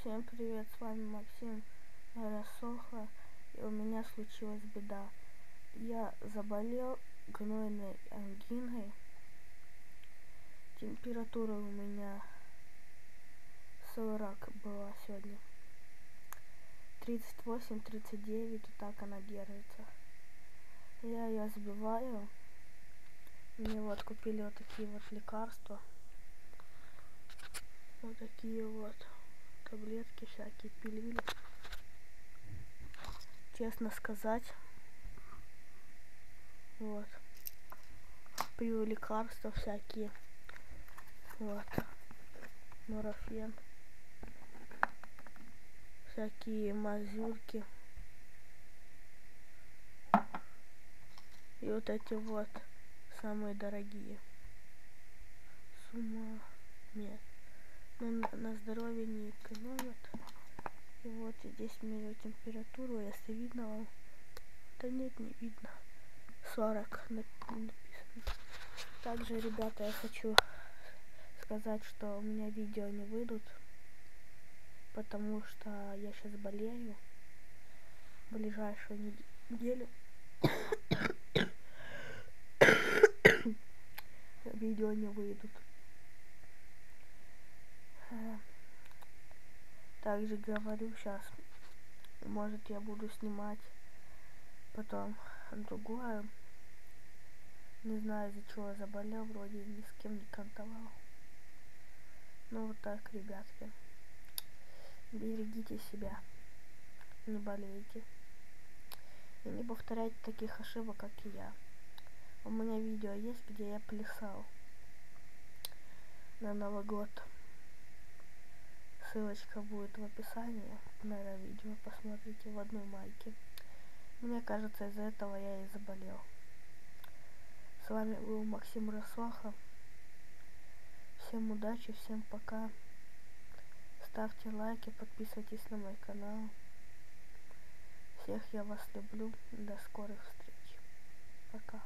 Всем привет, с вами Максим. Я рассохла, и у меня случилась беда. Я заболел гнойной ангиной. Температура у меня 40 была сегодня. 38-39, вот так она держится. Я ее сбиваю. Мне вот купили вот такие вот лекарства. Вот такие вот таблетки, всякие пилюли. Честно сказать, вот, пью лекарства всякие, вот, морфин, всякие мазюрки, и вот эти вот самые дорогие. Сумма нет, но на здоровье не экономят. И вот здесь меряю температуру, если видно вам. Да нет, не видно. 40 написано. Также, ребята, я хочу сказать, что у меня видео не выйдут, потому что я сейчас болею. В ближайшую неделю видео не выйдут. Также говорю сейчас, может я буду снимать потом другое. Не знаю, из-за чего я заболел, вроде ни с кем не контактовал. Ну вот так, ребятки. Берегите себя, не болейте. И не повторяйте таких ошибок, как и я. У меня видео есть, где я плясал на Новый год. Ссылочка будет в описании на это видео. Посмотрите, в одной майке. Мне кажется, из-за этого я и заболел. С вами был Максим Рассохла. Всем удачи, всем пока. Ставьте лайки, подписывайтесь на мой канал. Всех я вас люблю. До скорых встреч. Пока.